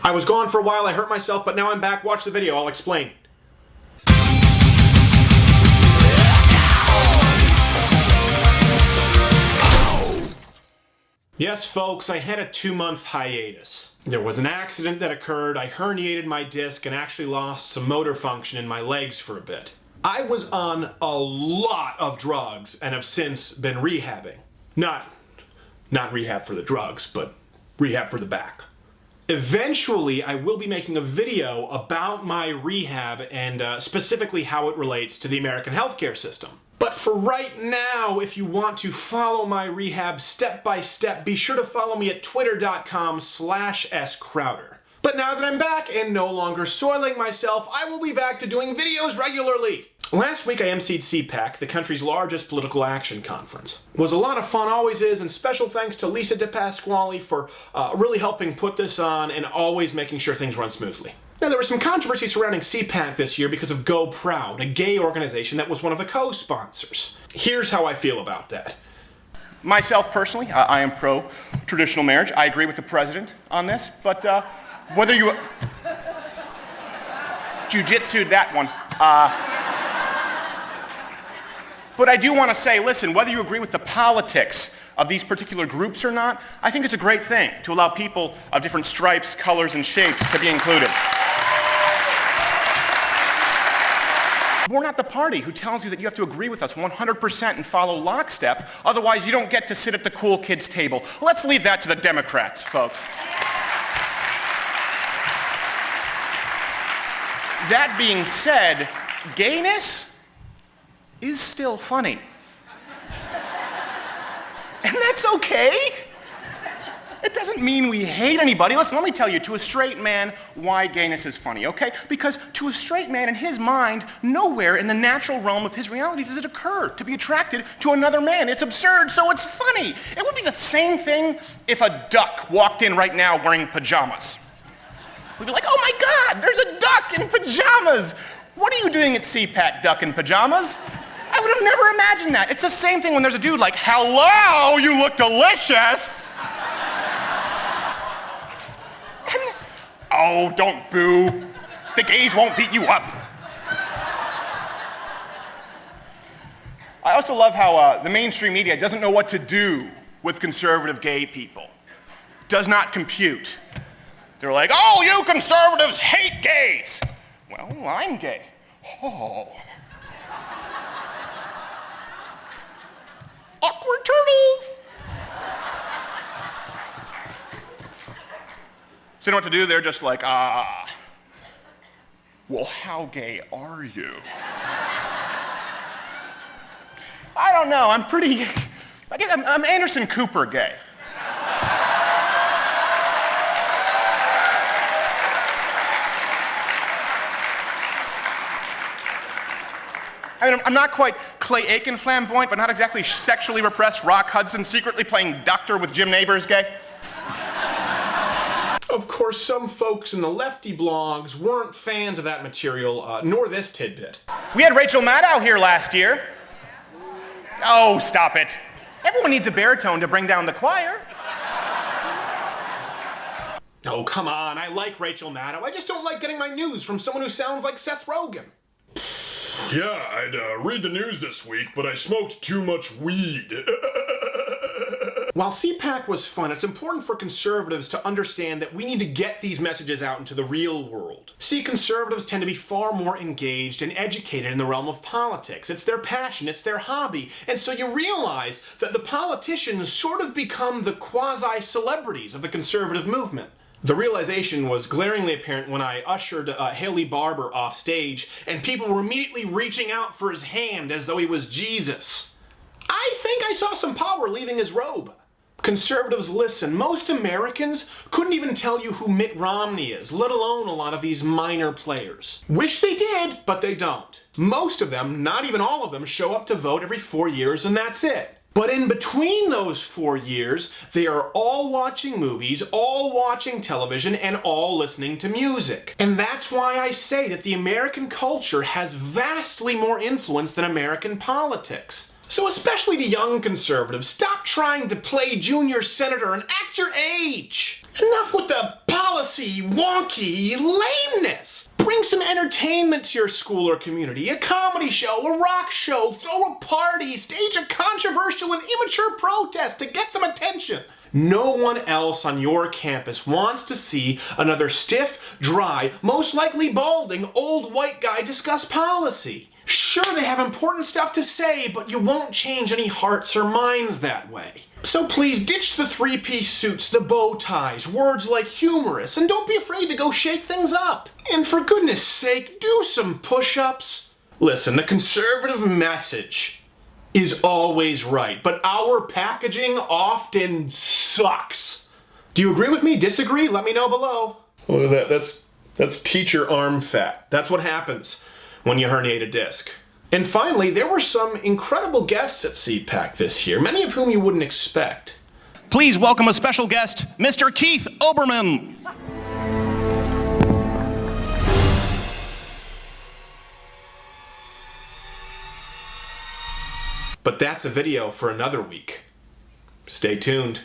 I was gone for a while, I hurt myself, but now I'm back. Watch the video, I'll explain. Yes, folks, I had a 2-month hiatus. There was an accident that occurred, I herniated my disc and actually lost some motor function in my legs for a bit. I was on a lot of drugs and have since been rehabbing. Not rehab for the drugs, but rehab for the back. Eventually, I will be making a video about my rehab and specifically how it relates to the American healthcare system. But for right now, if you want to follow my rehab step by step, be sure to follow me at twitter.com/scrowder. But now that I'm back and no longer soiling myself, I will be back to doing videos regularly. Last week I emceed CPAC, the country's largest political action conference. It was a lot of fun, always is, and special thanks to Lisa DePasquale for really helping put this on and always making sure things run smoothly. Now, there was some controversy surrounding CPAC this year because of Go Proud, a gay organization that was one of the co-sponsors. Here's how I feel about that. Myself, personally, I am pro-traditional marriage. I agree with the president on this, but whether you... Jiu-jitsu'd that one. But I do want to say, listen, whether you agree with the politics of these particular groups or not, I think it's a great thing to allow people of different stripes, colors, and shapes to be included. We're not the party who tells you that you have to agree with us 100% and follow lockstep, otherwise you don't get to sit at the cool kids' table. Let's leave that to the Democrats, folks. That being said, gayness is still funny. And that's okay. It doesn't mean we hate anybody. Listen, let me tell you, to a straight man, why gayness is funny, okay? Because to a straight man, in his mind, nowhere in the natural realm of his reality does it occur to be attracted to another man. It's absurd, so it's funny. It would be the same thing if a duck walked in right now wearing pajamas. We'd be like, oh my God, there's a duck in pajamas. What are you doing at CPAC, duck in pajamas? I would have never imagined that. It's the same thing when there's a dude like, hello, you look delicious. And, oh, don't boo. The gays won't beat you up. I also love how the mainstream media doesn't know what to do with conservative gay people. Does not compute. They're like, oh, you conservatives hate gays. Well, I'm gay. Oh. Awkward turtles. So you know what to do? They're just like, well, how gay are you? I don't know, I'm pretty, I'm Anderson Cooper gay. I mean, I'm not quite Clay Aiken flamboyant, but not exactly sexually repressed Rock Hudson secretly playing doctor with Jim Neighbors gay. Of course, some folks in the lefty blogs weren't fans of that material, nor this tidbit. We had Rachel Maddow here last year. Oh, stop it. Everyone needs a baritone to bring down the choir. Oh, come on, I like Rachel Maddow. I just don't like getting my news from someone who sounds like Seth Rogen. Yeah, I'd read the news this week, but I smoked too much weed. While CPAC was fun, it's important for conservatives to understand that we need to get these messages out into the real world. See, conservatives tend to be far more engaged and educated in the realm of politics. It's their passion, it's their hobby, and so you realize that the politicians sort of become the quasi-celebrities of the conservative movement. The realization was glaringly apparent when I ushered Haley Barbour off stage and people were immediately reaching out for his hand as though he was Jesus. I think I saw some power leaving his robe. Conservatives, listen, most Americans couldn't even tell you who Mitt Romney is, let alone a lot of these minor players. Wish they did, but they don't. Most of them, not even all of them, show up to vote every 4 years and that's it. But in between those 4 years, they are all watching movies, all watching television, and all listening to music. And that's why I say that the American culture has vastly more influence than American politics. So especially to young conservatives, stop trying to play junior senator and act your age. Enough with the policy wonky lameness. Bring some entertainment to your school or community. A comedy show, a rock show, throw a party, stage a controversial and immature protest to get some attention. No one else on your campus wants to see another stiff, dry, most likely balding old white guy discuss policy. Sure, they have important stuff to say, but you won't change any hearts or minds that way. So please ditch the three-piece suits, the bow ties, words like humorous, and don't be afraid to go shake things up. And for goodness sake, do some push-ups. Listen, the conservative message is always right, but our packaging often sucks. Do you agree with me? Disagree? Let me know below. Look at that. That's teacher arm fat. That's what happens when you herniate a disc. And finally, there were some incredible guests at CPAC this year, many of whom you wouldn't expect. Please welcome a special guest, Mr. Keith Olbermann. But that's a video for another week. Stay tuned.